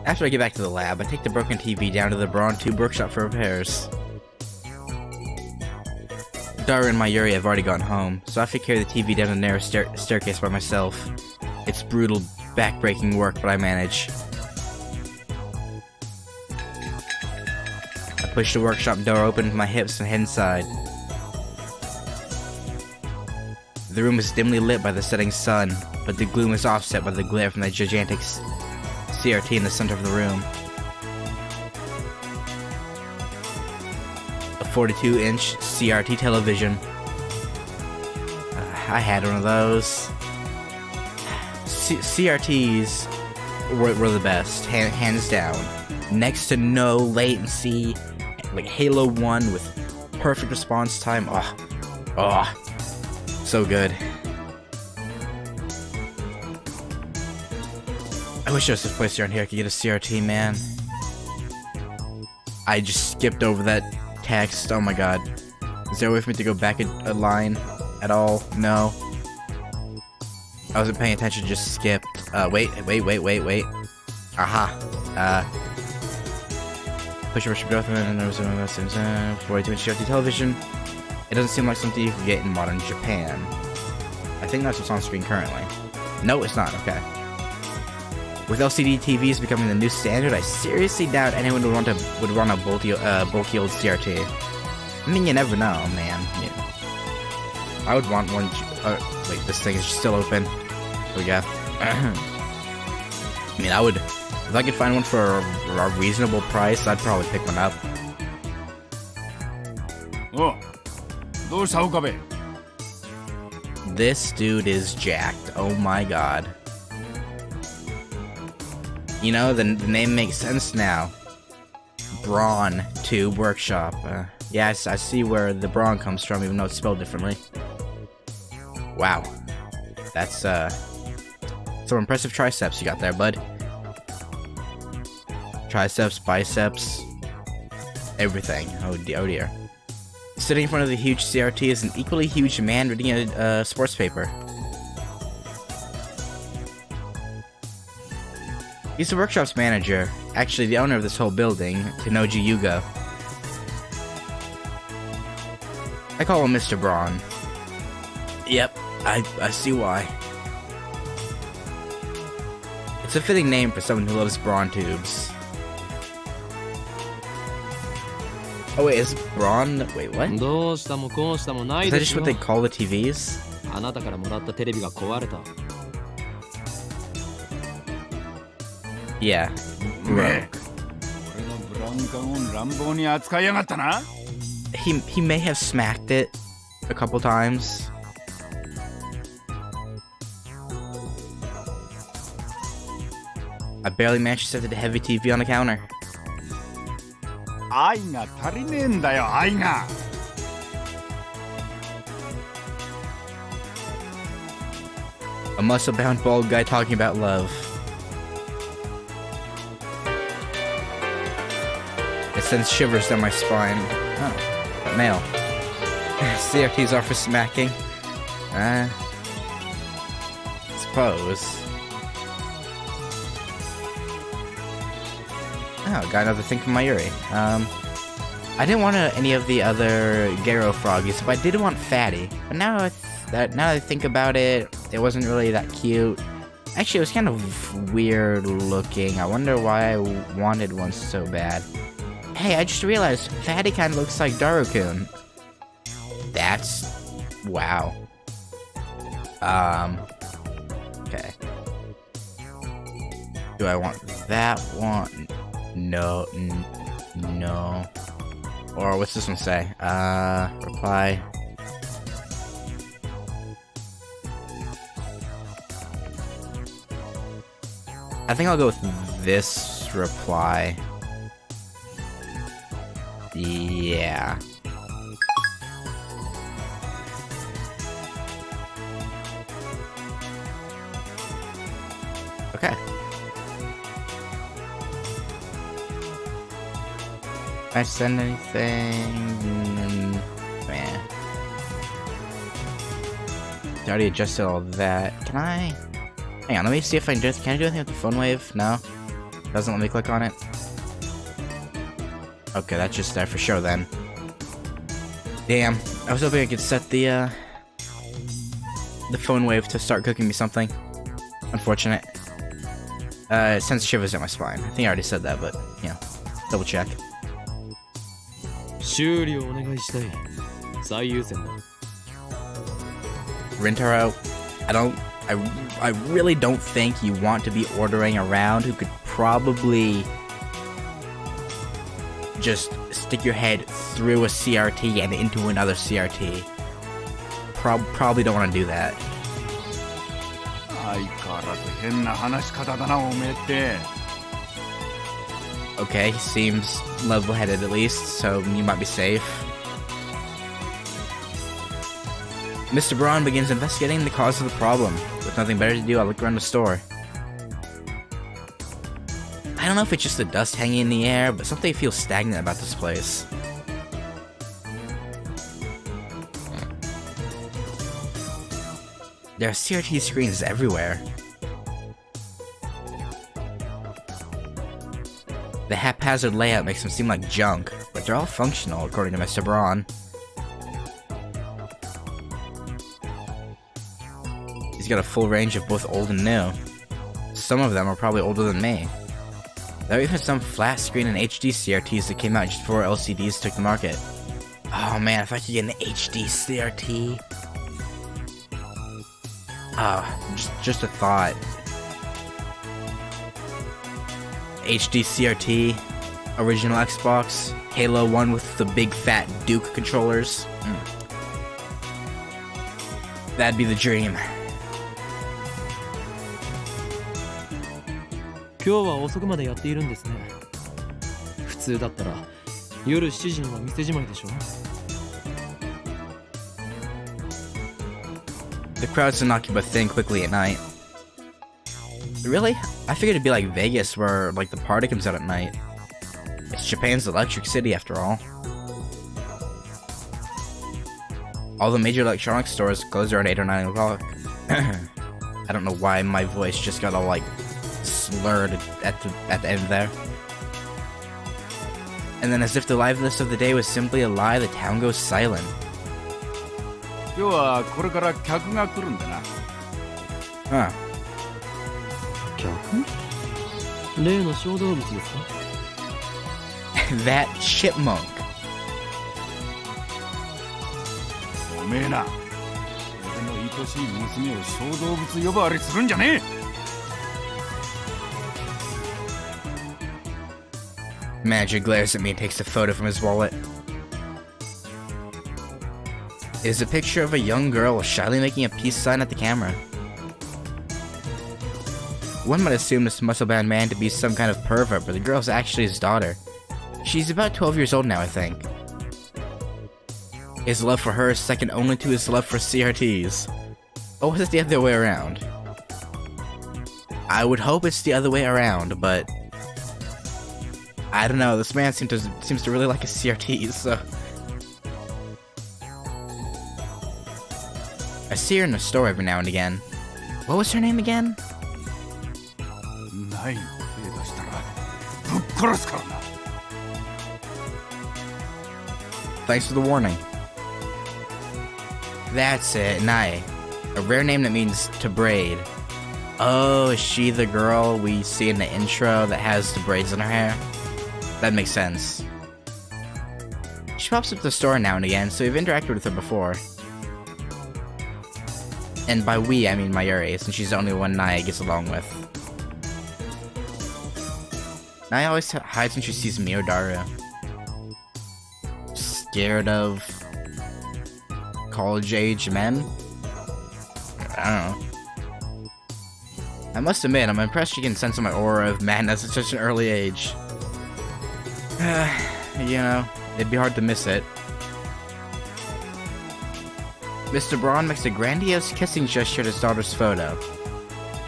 After I get back to the lab, I take the broken TV down to the Brawn Tube workshop for repairs. Daru and Mayuri have already gone home, so I have to carry the TV down the narrow staircase by myself. It's brutal, back-breaking work, but I manage. I push the workshop door open with my hips and head inside. The room is dimly lit by the setting sun, but the gloom is offset by the glare from the gigantic CRT in the center of the room. A 42-inch CRT television. I had one of those. CRTs were the best, hands down. Next to no latency, like Halo 1 with perfect response time. Oh, so good. I wish there was a place around here I could get a CRT, man. I just skipped over that text. Oh my god. Is there a way for me to go back a line at all? No. I wasn't paying attention, just skipped. Wait. Aha. Push growth and there was a 42-inch CRT television. It doesn't seem like something you could get in modern Japan. I think that's what's on screen currently. No, it's not. Okay. With LCD TVs becoming the new standard, I seriously doubt anyone would want a bulky old CRT. I mean, you never know, man. Yeah. I would want one. Wait, this thing is still open. Here we go. I mean, I would. If I could find one for a reasonable price, I'd probably pick one up. This dude is jacked. Oh my god. You know, the name makes sense now. Brawn Tube Workshop. Yeah, I see where the brawn comes from, even though it's spelled differently. Wow. That's, some impressive triceps you got there, bud. Triceps, biceps, everything. Oh dear. Sitting in front of the huge CRT is an equally huge man reading a sports paper. He's the workshop's manager, actually the owner of this whole building, Tenoji Yugo. I call him Mr. Brawn. Yep, I see why. It's a fitting name for someone who loves brawn tubes. Oh wait, is brawn... Wait, what? Is that just what they call the TVs? Yeah. He may have smacked it a couple times. I barely managed to set the heavy TV on the counter. A muscle-bound bald guy talking about love. It sends shivers down my spine. Oh, mail. CRTs are for smacking. Suppose. Oh, got another thing from Mayuri. I didn't want any of the other Garo froggies, but I did want Fatty. But now that I think about it, it wasn't really that cute. Actually, it was kind of weird looking. I wonder why I wanted one so bad. Hey, I just realized Fatty kind of looks like Daru-kun. That's... wow. Okay. Do I want that one? No. Or what's this one say? Reply. I think I'll go with this reply. Yeah. Okay. Can I send anything? Man. I already adjusted all that. Can I? Hang on, let me see if I can do anything with the phone wave. No? Doesn't let me click on it? Okay, that's just there for sure then. Damn, I was hoping I could set the phone wave to start cooking me something. Unfortunate. It sends shivers down my spine. I think I already said that, but, you know, double check. Rintaro, I really don't think you want to be ordering around who could probably just stick your head through a CRT and into another CRT. Probably don't want to do that. Okay, he seems level-headed at least, so you might be safe. Mr. Braun begins investigating the cause of the problem. With nothing better to do, I look around the store. I don't know if it's just the dust hanging in the air, but something feels stagnant about this place. There are CRT screens everywhere. The haphazard layout makes them seem like junk, but they're all functional according to Mr. Braun. He's got a full range of both old and new. Some of them are probably older than me. There are even some flat screen and HD CRTs that came out just before LCDs took the market. Oh man, if I could get an HD CRT. Just a thought. HD CRT, original Xbox, Halo 1 with the big fat Duke controllers. That'd be the dream. 今日は遅くまでやっているんですね。普通だったら夜7時には店じまいでしょ。The crowds do not keep a thing quickly at night. Really? I figured it'd be like Vegas where like the party comes out at night. It's Japan's electric city after all. All the major electronics stores close around 8 or 9 o'clock. I don't know why my voice just got all like slurred at the end there. And then as if the liveliness of the day was simply a lie, the town goes silent. 今日はこれから客が来るんだな。Huh. 客？例の小動物ですか？ That chipmunk. おめえな、俺の愛しい娘を小動物呼ばわりするんじゃねえ。 Manager glares at me and takes a photo from his wallet. It is a picture of a young girl shyly making a peace sign at the camera. One might assume this muscle-bound man to be some kind of pervert, but the girl's actually his daughter. She's about 12 years old now, I think. His love for her is second only to his love for CRTs. Or was it the other way around? I would hope it's the other way around, but I don't know, this man seems to really like his CRTs, so... I see her in the store every now and again. What was her name again? Thanks for the warning. That's it, Nai. A rare name that means to braid. Oh, is she the girl we see in the intro that has the braids in her hair? That makes sense. She pops up at the store now and again, so we've interacted with her before. And by we, I mean Mayuri, since she's the only one Naya gets along with. Naya always hides when she sees me or Daru. Scared of college-age men? I don't know. I must admit, I'm impressed she can sense my aura of madness at such an early age. You know, it'd be hard to miss it. Mr. Braun makes a grandiose kissing gesture at his daughter's photo.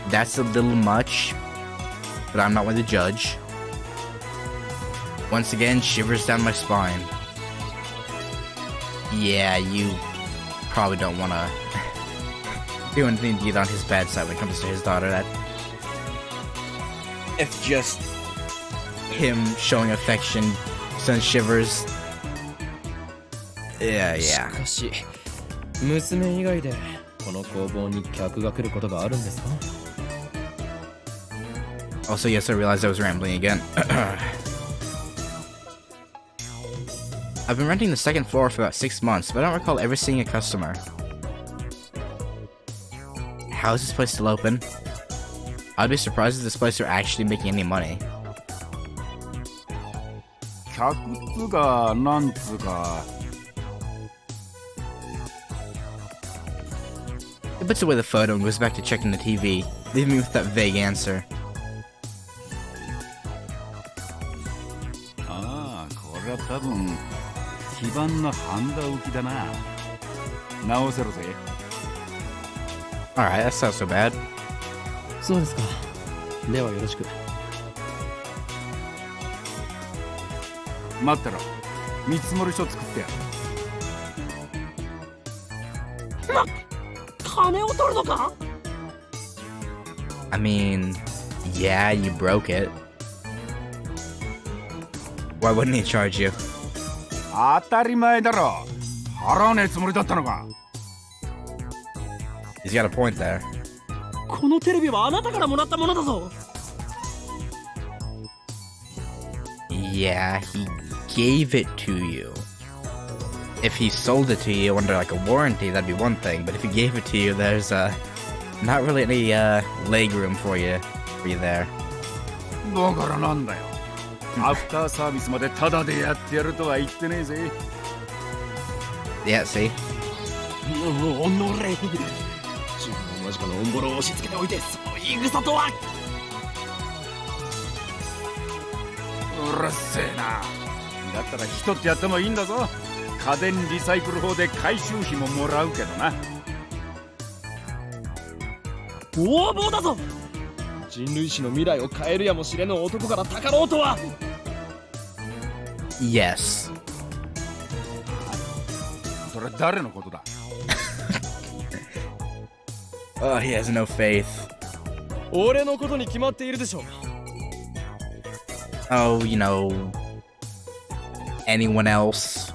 That's a little much, but I'm not one to judge. Once again, shivers down my spine. Yeah, you probably don't want to do anything to get on his bad side when it comes to his daughter. That it's just him showing affection sends shivers. Yeah, し yeah. かし娘以外でこの工房に客が来ることがあるんですか？ Also, yes, I realized I was rambling again. I've been renting the second floor for about 6 months, but I don't recall ever seeing a customer. How is this place still open? I'd be surprised if this place are actually making any money. 客っつうかなんつうか He puts away the photo and goes back to checking the TV, leaving me with that vague answer. ああこれは多分基盤のハンダ浮きだな直せろぜ Alright, that's not so bad. そうですか。ではよろしく。待ってろ見積もり書作ってやる金を取るのか？ I mean, yeah, you broke it. Why wouldn't he charge you? 当たり前だろ払わねえつもりだったのか He's got a point there. このテレビはあなたからもらったものだぞ。 Yeah, he gave it to you. If he sold it to you under like a warranty, that'd be one thing. But if he gave it to you, there's not really any leg room for you there. だからなんだよアフターサービスまでタダでやってやるとは言ってねえぜ Yeah, see? おのれ。自分の間近のオンボロを押し付けておいて、そういう言い草とは。うるせえなだったら一つやってもいいんだぞ家電リサイクル法で回収費ももらうけどな横暴だぞ。人類史の未来を変えるやもしれぬ男からたかろうとは。 Yes. それ誰のことだ Oh, he has no faith. 俺のことに決まっているでしょう。 Oh, you know, anyone else?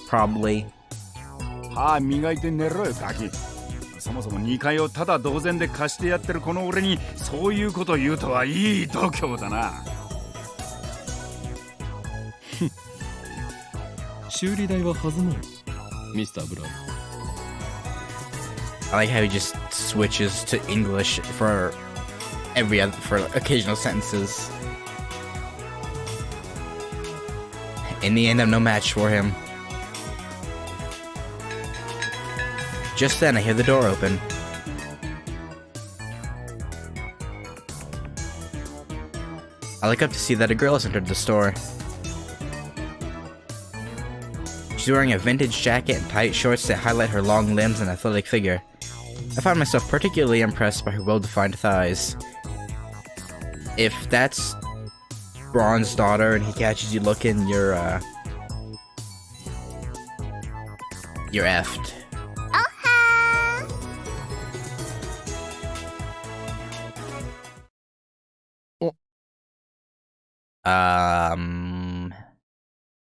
Probably. 歯磨いて寝ろよガキそもそも2階をただ同然で貸してやってるこの俺にそういうこと言うとはいい度胸だな修理代は弾むミスター・ブラウン。 I like how he just switches to English for for occasional sentences. In the end, I'm no match for him. Just then, I hear the door open. I look up to see that a girl has entered the store. She's wearing a vintage jacket and tight shorts that highlight her long limbs and athletic figure. I find myself particularly impressed by her well-defined thighs. If that's Braun's daughter and he catches you looking, you're effed.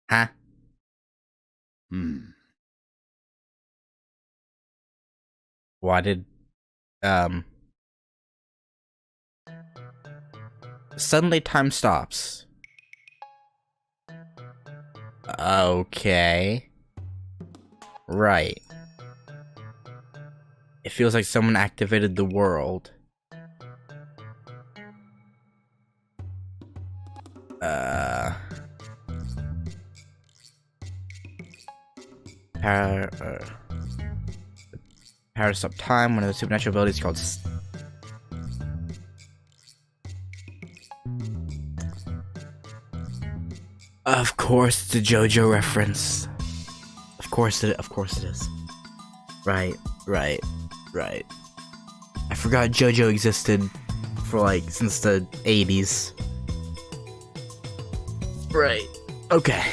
Huh? Why did, suddenly time stops. Okay. Right. It feels like someone activated the world. Power to stop time, one of the supernatural abilities called Of course it's a JoJo reference. Of course it is. Right. I forgot JoJo existed for like since the 80s. Right. Okay.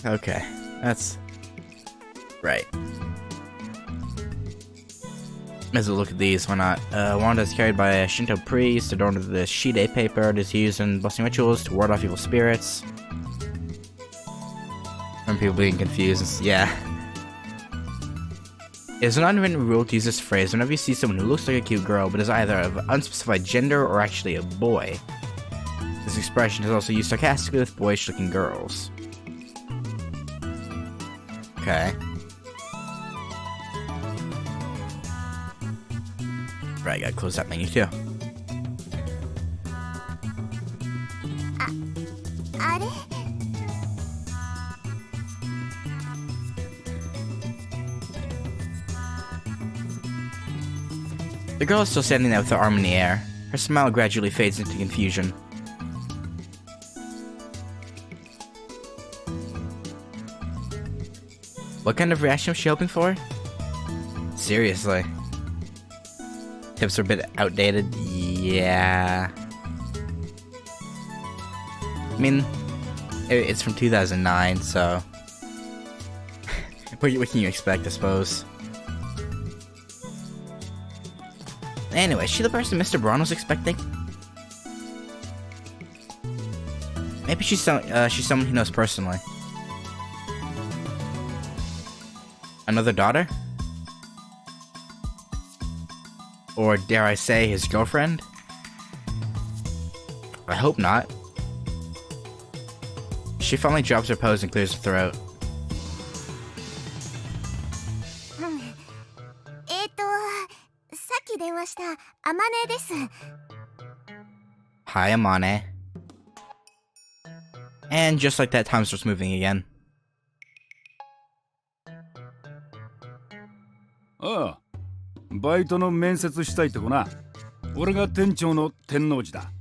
Okay. That's right. Let's look at these, why not? Wand is carried by a Shinto priest, adorned with the shide paper. It is used in blessing rituals to ward off evil spirits. From people being confused, yeah. It's an unwritten rule to use this phrase whenever you see someone who looks like a cute girl but is either of unspecified gender or actually a boy. This expression is also used sarcastically with boyish-looking girls. Okay. Right, gotta close that menu too. あれ The girl is still standing there with her arm in the air. Her smile gradually fades into confusion. What kind of reaction was she hoping for? Seriously. Tips are a bit outdated. Yeah. I mean, it's from 2009, so... what can you expect, I suppose? Anyway, is she the person Mr. Braun was expecting? Maybe she's someone he knows personally. Another daughter? Or dare I say, his girlfriend? I hope not. She finally drops her pose and clears her throat. さっき電話したあまねです。 Hi, Amane. And just like that, time starts moving again. ああ、バイトの面接したいとこな。俺が店長の天王寺だ。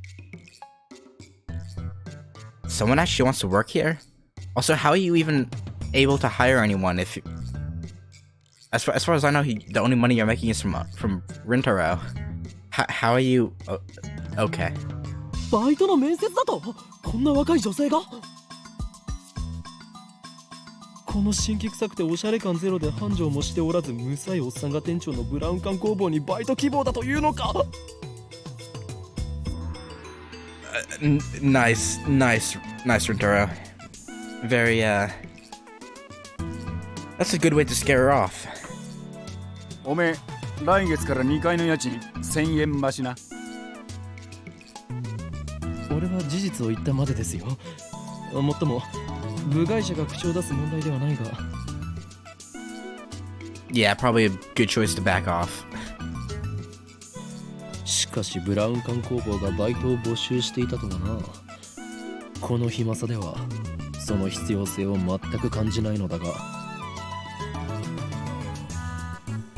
Someone actually wants to work here? Also, how are you even able to hire anyone if... As far as I know, the only money you're making is from Rintaro. How are you... okay. バイトの面接だとこんな若い女性がこの新規臭くておしゃれ感ゼロで繁盛もしておらず無才おっさんが店長のブラウン管工房にバイト希望だというのか Nice, Rintaro. Very, That's a good way to scare her off. おめえ、来月から2階の家賃1000円増しな。俺は事実を言ったまでですよ。もっとも部外者が口を出す問題ではないが。Yeah, probably a good choice to back off. しかしブラウン管工房がバイトを募集していたとはな。この暇さではその必要性を全く感じないのだが。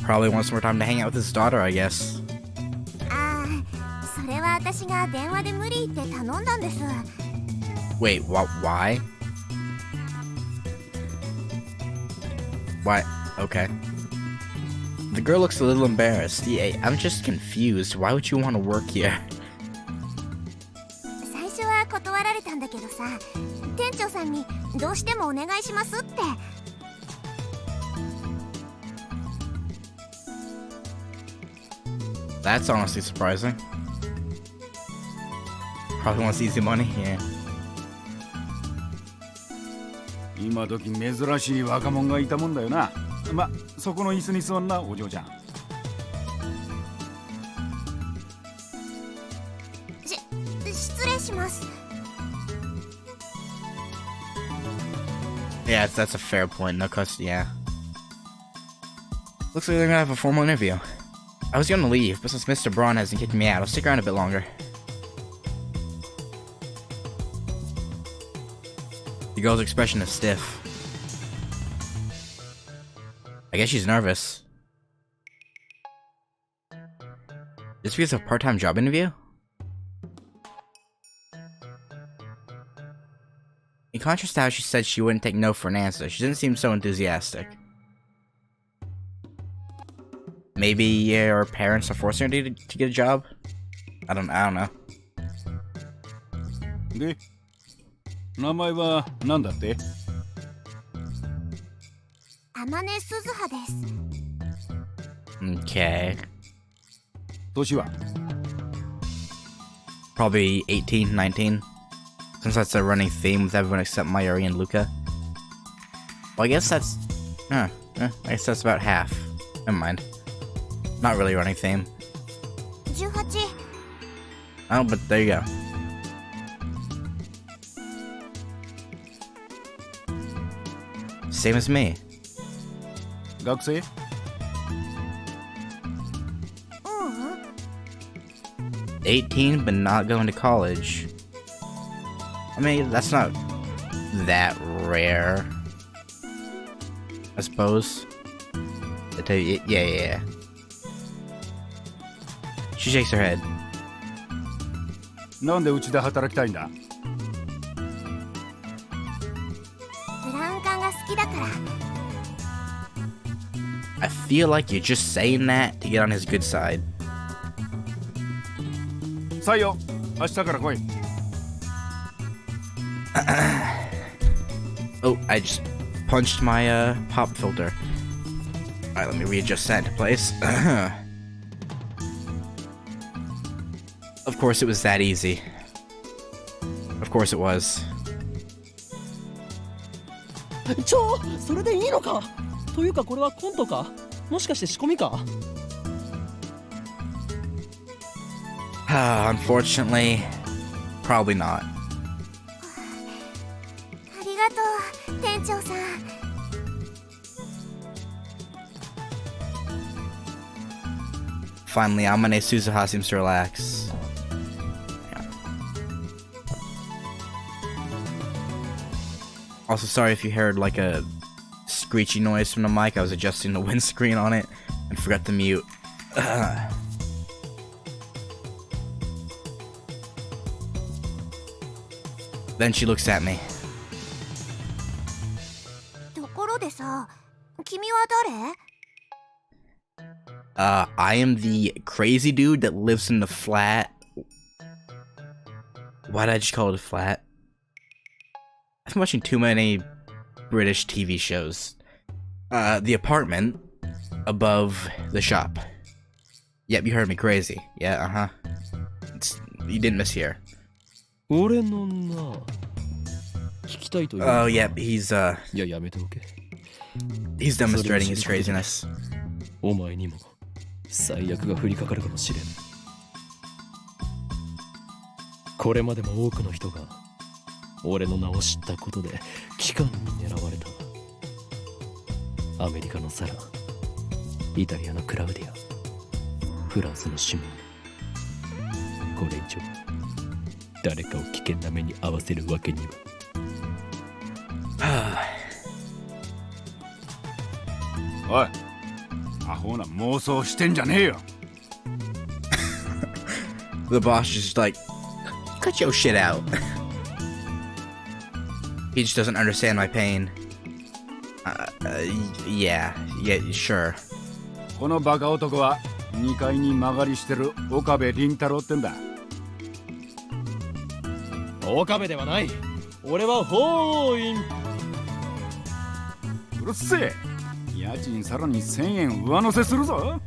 Probably wants more time to hang out with his daughter, I guess. ああ、それは私が電話で無理って頼んだんです。 Wait, why? Why? Okay. The girl looks a little embarrassed. Yeah, I'm just confused. Why would you want to work here? 最初は断られたんだけどさ、店長さんにどうしてもお願いしますって。 That's honestly surprising. Probably wants easy money, yeah. 今時珍しい若者がいたもんだよな。ま、そこの椅子に座んな、お嬢ちゃん。失礼します。 Yeah, that's a fair point. No cuss, yeah. Looks like they're gonna have a formal interview. I was gonna leave, but since Mr. Braun hasn't kicked me out, I'll stick around a bit longer. The girl's expression is stiff. I guess she's nervous. This was a part-time job interview? In contrast to how she said she wouldn't take no for an answer, she didn't seem so enthusiastic. Maybe her parents are forcing her to get a job? I don't know. で、名前は何だって？天音鈴葉です。 Okay. 年は Probably 18, 19. Since that's a running theme with everyone except Mayuri and Luca. Well, I guess that's... I guess that's about half. Never mind. Not really a running theme. 18 Oh, but there you go. Same as me. 学生 ううん 18, but not going to college. I mean, that's not that rare. I suppose. I tell you, yeah. She shakes her head. なんでうちで働きたいんだ ブラウン管が好きだから I feel like you're just saying that to get on his good side. 採用明日から来い Oh, I just punched my pop filter. Alright, let me readjust that into place. Of course it was that easy. Of course it was. それでいいのかというかこれはコントかもしかして仕込みか Unfortunately, probably not. ありがとう店長さん Finally, Amane Suzuha seems to relax. Also, sorry if you heard like a screechy noise from the mic. I was adjusting the windscreen on it and forgot to mute. Then she looks at me. ところでさ君は誰 I am the crazy dude that lives in the flat. Why did I just call it a flat? I've been watching too many British TV shows. The apartment above the shop. Yep, you heard me crazy. Yeah, you didn't mishear. 俺のな聞きたいという Oh, yep, he's いややめておけ he's demonstrating his craziness. お前にも最悪が降りかかるかもしれんこれまでも多くの人が俺の名を知ったことで機関に狙われたアメリカのサライタリアのクラウディアフランスのシモンこれ以上誰かを危険な目に遭わせるわけにはおいアホな妄想してんじゃねえよ The boss is just like, cut your shit out. He just doesn't understand my pain. Yeah, sure. このバカ男は2階に曲がりしてる岡部倫太郎ってんだ岡部ではない俺は法院うるせえ家賃さらに1000円上乗せするぞ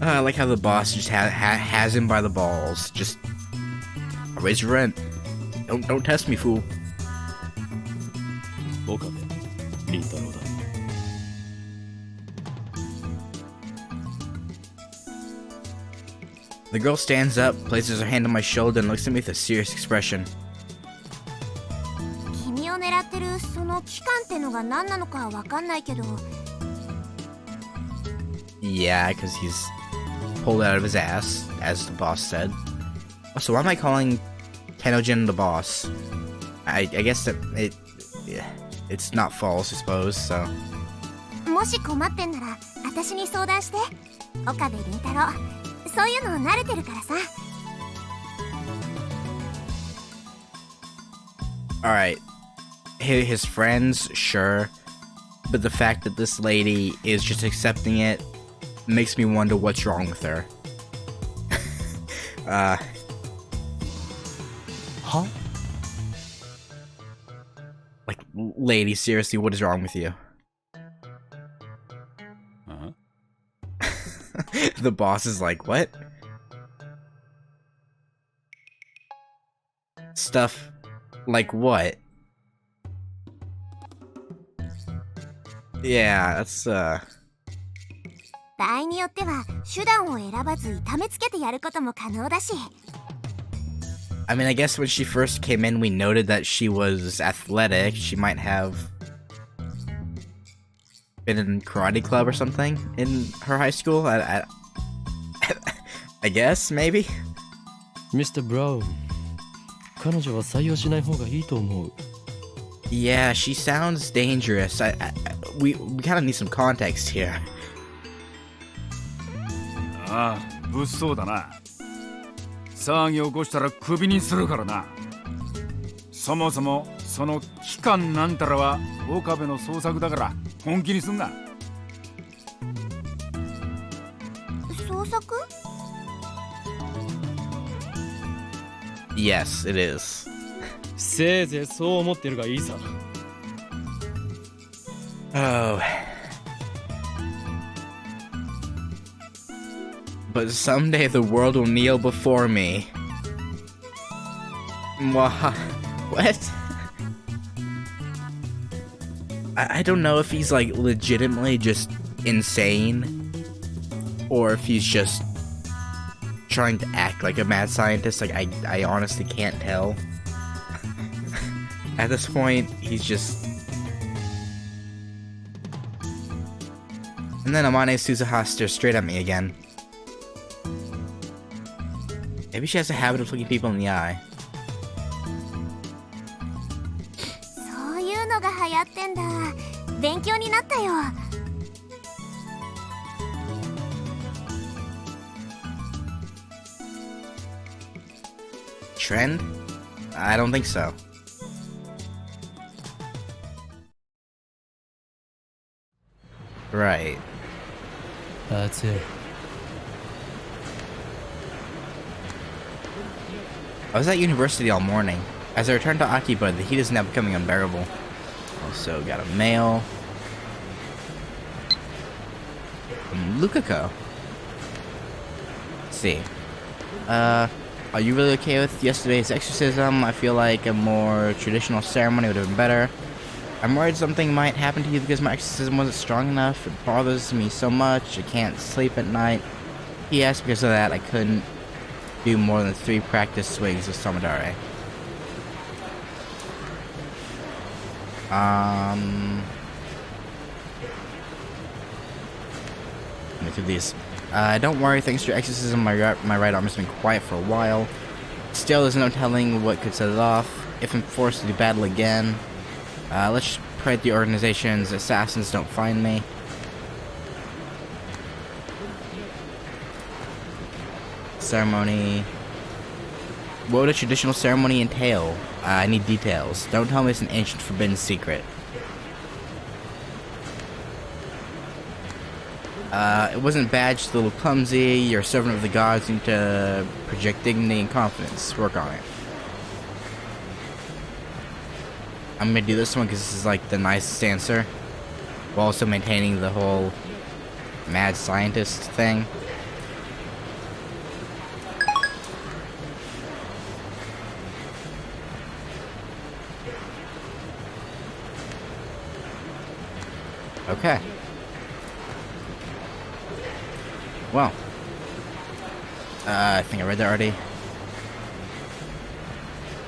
I like how the boss just has him by the balls. Just raise your rent. Don't test me, fool. 岡部倫太郎だ The girl stands up, places her hand on my shoulder, and looks at me with a serious expression. 君を狙ってるその期間ってのが何なのかわかんないけど Yeah, because he's pulled it out of his ass, as the boss said. Also, why am I calling Tenojin the boss? I guess that it's not false, I suppose, so... もし困ってんなら私に相談して岡部倫太郎そういうの慣れてるからさ Alright. His friends, sure. But the fact that this lady is just accepting it makes me wonder what's wrong with her. Huh? Like, lady, seriously, what is wrong with you? Uh-huh. The boss is like, what? Stuff like what? Yeah, that's 場合によっては手段を選ばず痛めつけてやることも可能だし。 I mean, I guess when she first came in, we noted that she was athletic. She might have been in karate club or something in her high school. I guess, maybe? Mr. Brown 彼女は採用しない方がいいと思う Yeah, she sounds dangerous. We kind of need some context here. ああ、物騒だな。騒ぎ起こしたらクビにするからな。そもそもその期間なんたらは岡部の捜索だから本気にすんな。捜索？ Yes, it is. せいぜいそう思ってるがいいさ Oh. But someday the world will kneel before me. What? I don't know if he's like legitimately just insane or if he's just trying to act like a mad scientist. Like I honestly can't tell. At this point, he's just... And then Amane Suzuha stares straight at me again. Maybe she has a habit of looking people in the eye. そういうのが流行ってんだ。勉強になったよ。 Trend? I don't think so. Right. That's it I was at university all morning. As I returned to Akiba, the heat is now becoming unbearable. Also got a mail. From Lukako. Let's see. Are you really okay with yesterday's exorcism? I feel like a more traditional ceremony would have been better. I'm worried something might happen to you because my exorcism wasn't strong enough. It bothers me so much. I can't sleep at night. P.S. Because of that, I couldn't do more than 3 practice swings of Samadare. Let me do these. Don't worry, thanks to your exorcism, my right arm has been quiet for a while. Still, there's no telling what could set it off. If I'm forced to do battle again, let's pray the organization's assassins don't find me. Ceremony. What would a traditional ceremony entail? I need details. Don't tell me it's an ancient forbidden secret. It wasn't bad, just a little clumsy. You're a servant of the gods, you need to project dignity and confidence. Work on it. I'm gonna do this one because this is like the nicest answer, while also maintaining the whole mad scientist thing. Okay. Well. I think I read that already.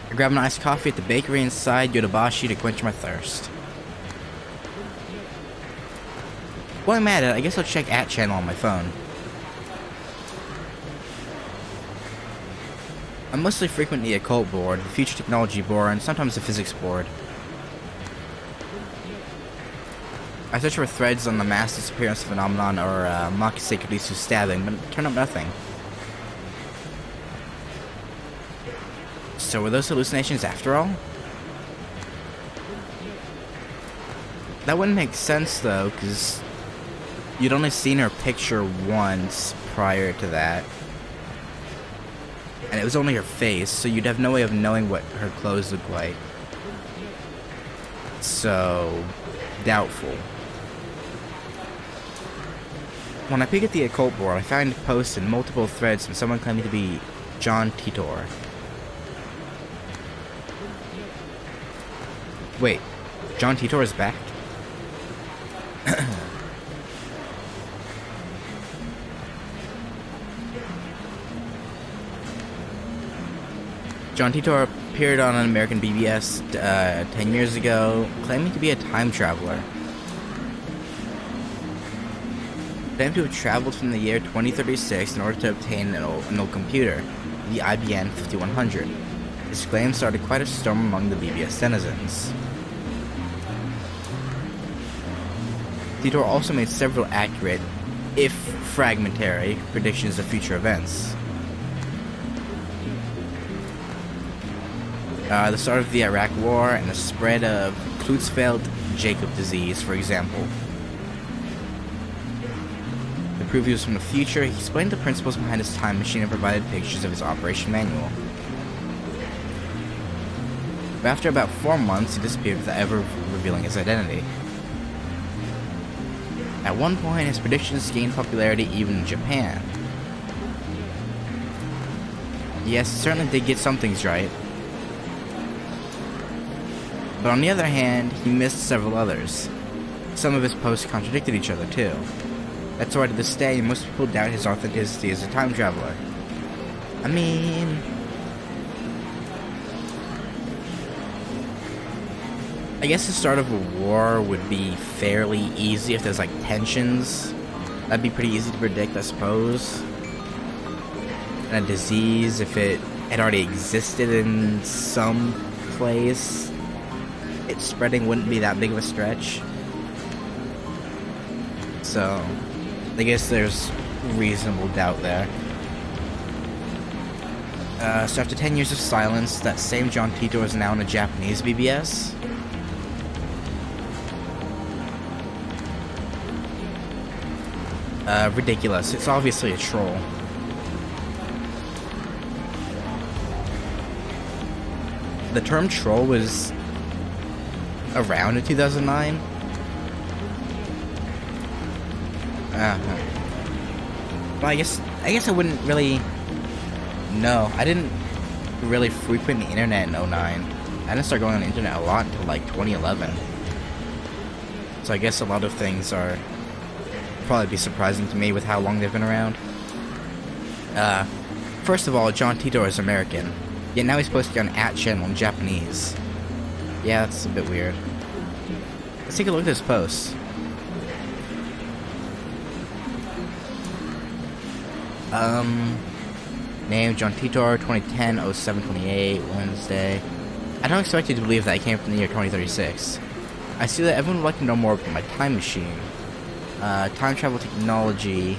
I grabbed an iced coffee at the bakery inside Yodobashi to quench my thirst. While I'm at it, I guess I'll check @channel on my phone. I mostly frequent the occult board, the future technology board, and sometimes the physics board. I search for threads on the mass disappearance phenomenon or Makise Kurisu stabbing, but turn up nothing. So were those hallucinations after all? That wouldn't make sense though, because you'd only seen her picture once prior to that. And it was only her face, so you'd have no way of knowing what her clothes looked like. So, doubtful. When I peek at the occult board, I find posts in multiple threads from someone claiming to be John Titor. Wait, John Titor is back? John Titor appeared on an American BBS 10 years ago, claiming to be a time traveler. Claimed to have traveled from the year 2036 in order to obtain an old computer, the IBM 5100. His claim started quite a storm among the BBS denizens. Titor also made several accurate, if fragmentary, predictions of future events. The start of the Iraq War and the spread of Creutzfeldt-Jakob disease, for example. To prove he was from the future, he explained the principles behind his time machine and provided pictures of his operation manual. But after about 4 months, he disappeared without ever revealing his identity. At one point, his predictions gained popularity even in Japan. Yes, he certainly did get some things right. But on the other hand, he missed several others. Some of his posts contradicted each other too. That's why to this day, most people doubt his authenticity as a time traveler. I mean... I guess the start of a war would be fairly easy if there's like tensions. That'd be pretty easy to predict, I suppose. And a disease, if it had already existed in some place, its spreading wouldn't be that big of a stretch. So, I guess there's reasonable doubt there. So after 10 years of silence, that same John Titor is now in a Japanese BBS. Ridiculous. It's obviously a troll. The term troll was around in 2009. Well, I guess I wouldn't really know. I didn't really frequent the internet in 09. I didn't start going on the internet a lot until like 2011. So I guess a lot of things are probably be surprising to me with how long they've been around. First of all, John Titor is American, yet now he's posting on @channel in Japanese. Yeah, that's a bit weird. Let's take a look at this post. Name John Titor, 2010, 0728, Wednesday. I don't expect you to believe that I came from the year 2036. I see that everyone would like to know more about my time machine. Time travel technology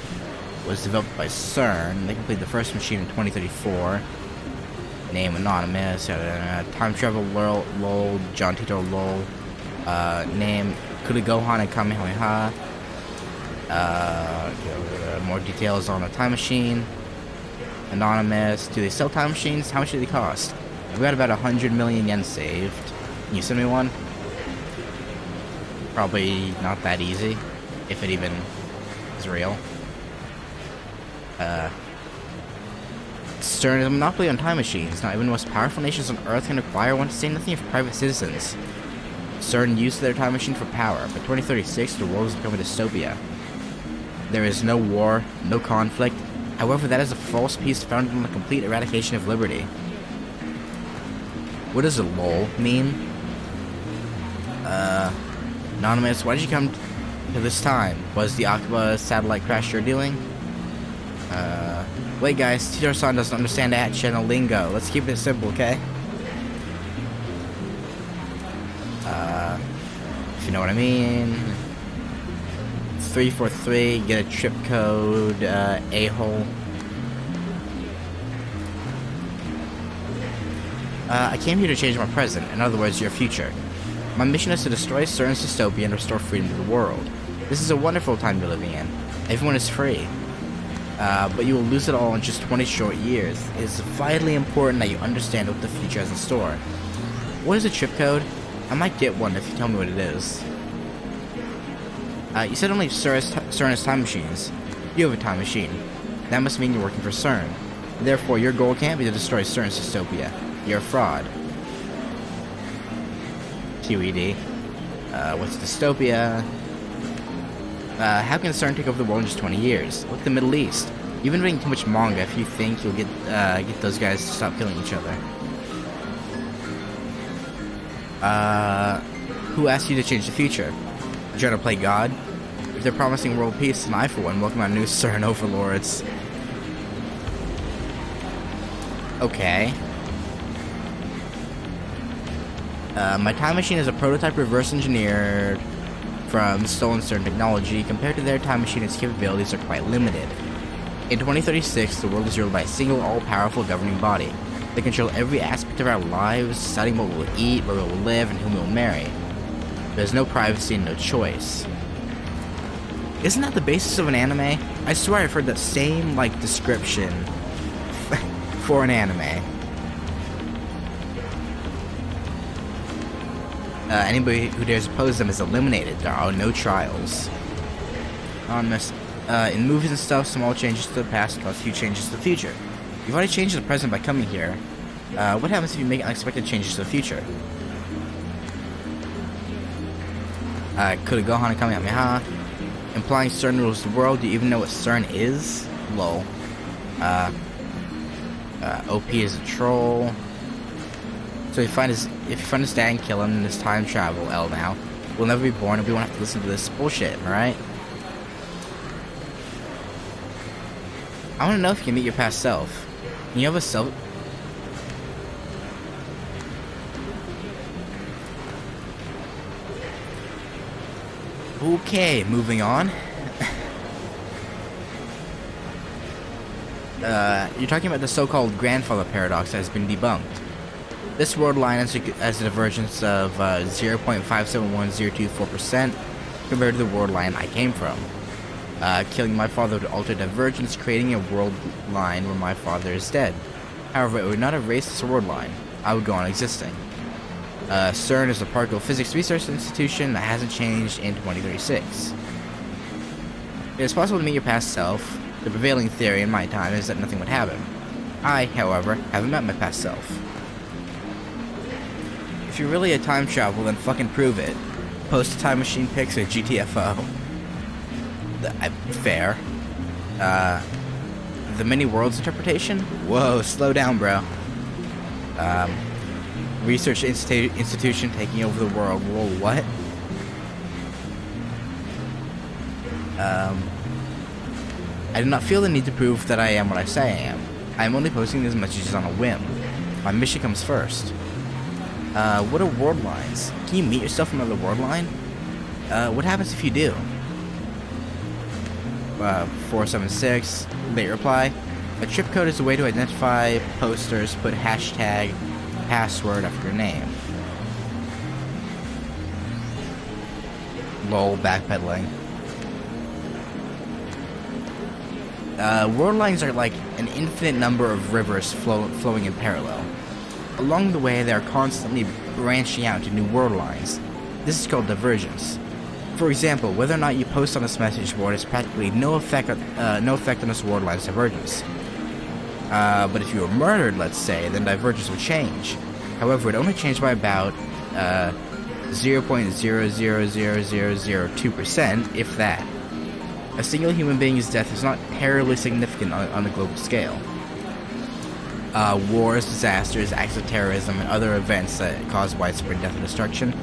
was developed by CERN. They completed the first machine in 2034. Name anonymous. Time travel lol. John Titor lol. Name Kurigohan and Kamehameha. More details on the time machine. Anonymous. Do they sell time machines? How much do they cost? I've got about 100 million yen saved. Can you send me one? Probably not that easy, if it even is real. CERN is a monopoly on time machines. Not even the most powerful nations on Earth can acquire one, to say nothing of private citizens. CERN used their time machine for power. By 2036, the world has become a dystopia. There is no war, no conflict. However, that is a false peace founded on the complete eradication of liberty. What does a lol mean? Anonymous, why did you come to this time? Was the Akiba satellite crash you're dealing? Wait guys, Titor-san doesn't understand @channel lingo. Let's keep it simple, okay? If you know what I mean. 343, get a trip code, a-hole. I came here to change my present, in other words, your future. My mission is to destroy CERN's dystopia and restore freedom to the world. This is a wonderful time to live in. Everyone is free. But you will lose it all in just 20 short years. It is vitally important that you understand what the future has in store. What is a trip code? I might get one if you tell me what it is. You said only CERN has time machines. You have a time machine. That must mean you're working for CERN. Therefore, your goal can't be to destroy CERN's dystopia. You're a fraud. QED. What's dystopia? How can CERN take over the world in just 20 years? Look at the Middle East. You've been reading too much manga if you think you'll get those guys to stop killing each other. Who asked you to change the future? You trying to play God? If they're promising world peace, then I, for one, welcome our new CERN overlords. Okay. My time machine is a prototype reverse engineered from stolen CERN technology. Compared to their time machine, its capabilities are quite limited. In 2036, the world is ruled by a single all-powerful governing body. They control every aspect of our lives, deciding what we will eat, where we will live, and whom we will marry. There's no privacy and no choice. Isn't that the basis of an anime? I swear I've heard that same, description for an anime. Anybody who dares oppose them is eliminated. There are no trials. In movies and stuff, small changes to the past cause huge changes to the future. You've already changed the present by coming here. What happens if you make unexpected changes to the future? Could Gohan and Kamehameha? Implying CERN rules the world. Do you even know what CERN is? Lol. OP is a troll. So if you find his dad and kill him in this time travel, L now, we'll never be born and we won't have to listen to this bullshit, alright? I wanna know if you can meet your past self. Can you have a self? Okay, moving on. You're talking about the so-called grandfather paradox that has been debunked. This world line has a divergence of 0.571024% compared to the world line I came from. Killing my father would alter divergence, creating a world line where my father is dead. However, it would not erase this world line. I would go on existing. CERN is a particle physics research institution that hasn't changed in 2036. It is possible to meet your past self. The prevailing theory in my time is that nothing would happen. I, however, haven't met my past self. If you're really a time travel, then fucking prove it. Post time machine pics at GTFO. Fair. The many worlds interpretation? Whoa, slow down, bro. Research institution taking over the world. Whoa, what? I do not feel the need to prove that I am what I say I am. I am only posting these messages on a whim. My mission comes first. What are world lines? Can you meet yourself from another world line? What happens if you do? 476, late reply. A trip code is a way to identify posters, put hashtag, password after your name. Lol, backpedaling. World lines are like an infinite number of rivers flowing in parallel. Along the way, they are constantly branching out to new world lines. This is called divergence. For example, whether or not you post on this message board has practically no effect on this world line's divergence. But if you were murdered, let's say, then divergence would change. However, it only changed by about 0.000002%, if that. A single human being's death is not terribly significant on a global scale. Wars, disasters, acts of terrorism, and other events that cause widespread death and destruction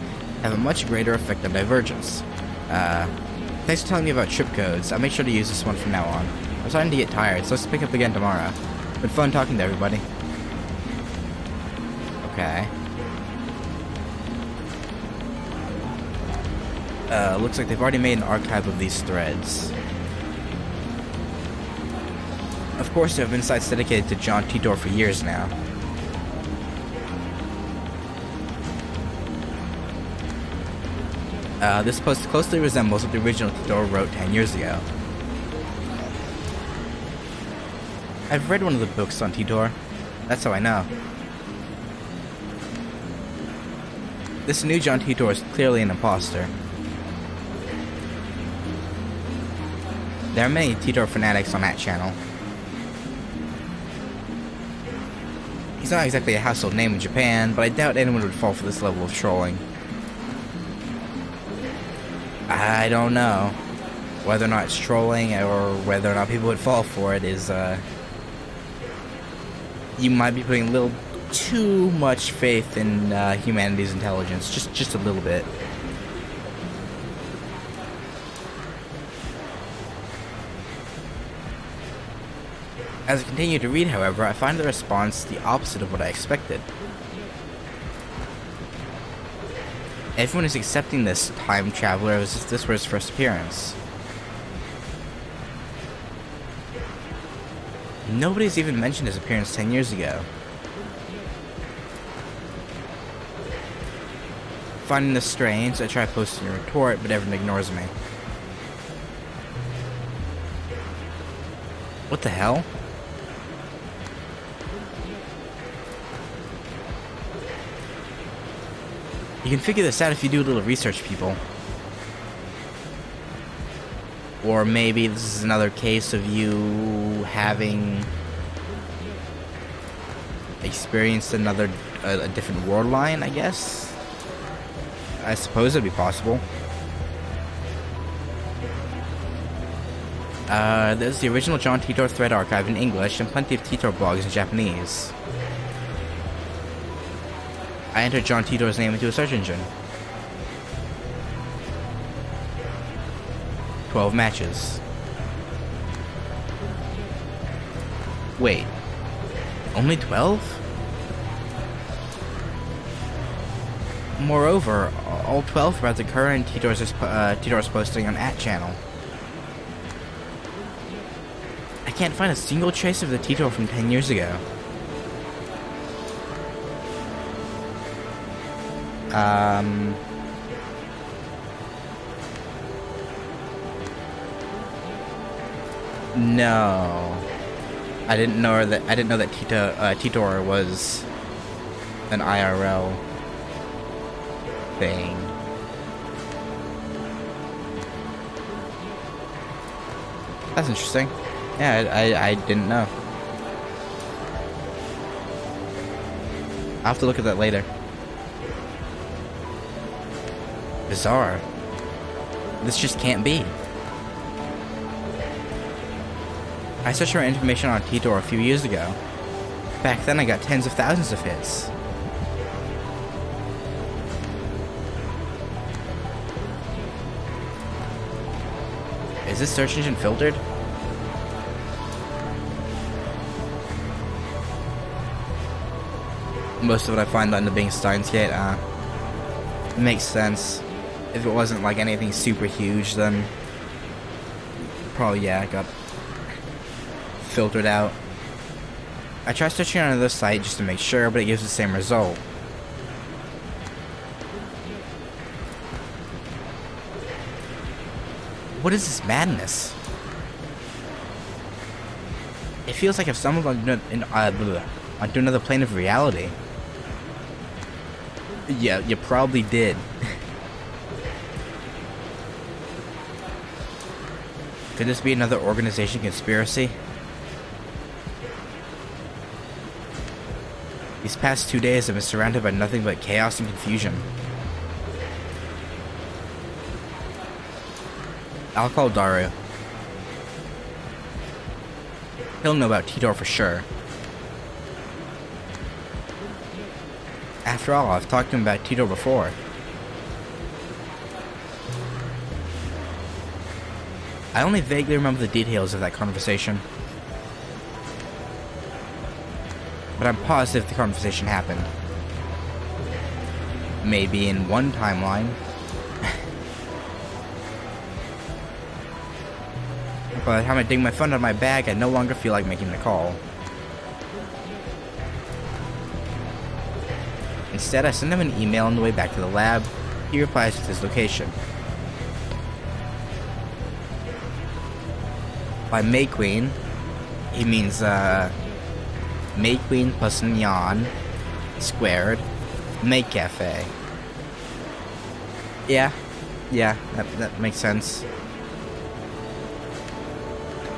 have a much greater effect on divergence. Thanks for telling me about trip codes. I'll make sure to use this one from now on. I'm starting to get tired, so let's pick up again tomorrow. Been fun talking to everybody. Okay. Looks like they've already made an archive of these threads. Of course, there have been sites dedicated to John Titor for years now. This post closely resembles what the original Titor wrote 10 years ago. I've read one of the books on Titor. That's how I know. This new John Titor is clearly an imposter. There are many Titor fanatics on that channel. He's not exactly a household name in Japan, but I doubt anyone would fall for this level of trolling. I don't know. Whether or not it's trolling or whether or not people would fall for it is, you might be putting a little too much faith in humanity's intelligence. Just a little bit. As I continue to read, however, I find the response the opposite of what I expected. Everyone is accepting this time traveler as if this were his first appearance. Nobody's even mentioned his appearance 10 years ago. Finding this strange, I try posting a retort, but everyone ignores me. What the hell? You can figure this out if you do a little research, people. Or maybe this is another case of you having experienced a different world line, I guess? I suppose it'd be possible. There's the original John Titor thread archive in English and plenty of Titor blogs in Japanese. I entered John Titor's name into a search engine. 12 matches. Wait. Only 12? Moreover, all 12 threads occur in Titor's posting on @channel. I can't find a single trace of the Titor from 10 years ago. No. I didn't know that Titor was an IRL thing. That's interesting. Yeah, I didn't know. I'll have to look at that later. Bizarre. This just can't be. I searched for information on Titor a few years ago. Back then I got tens of thousands of hits. Is this search engine filtered? Most of what I find end up being Steins Gate. Makes sense. If it wasn't like anything super huge, then probably, yeah, it got filtered out. I tried searching on another site just to make sure, but it gives the same result. What is this madness? It feels like I've stumbled onto another plane of reality. Yeah, you probably did. Could this be another organization conspiracy? These past 2 days have been surrounded by nothing but chaos and confusion. I'll call Daru. He'll know about Titor for sure. After all, I've talked to him about Titor before. I only vaguely remember the details of that conversation. But I'm positive the conversation happened. Maybe in one timeline. By the time I dig my phone out of my bag, I no longer feel like making the call. Instead, I send him an email on the way back to the lab. He replies with his location. By May Queen, he means, May Queen plus Nyan squared May Cafe. Yeah, that makes sense.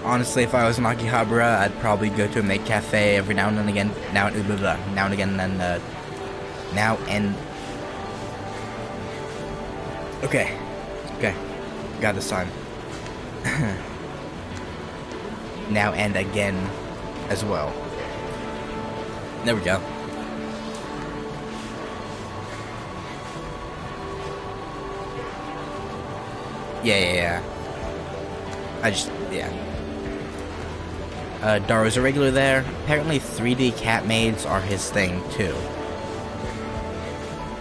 Honestly, if I was in Akihabara, I'd probably go to a maid cafe every now and again. Now and again, and now and. Okay, got this time. Now and again, as well. There we go. Yeah. Daro's a regular there. Apparently 3D cat maids are his thing, too.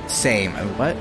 Same. What?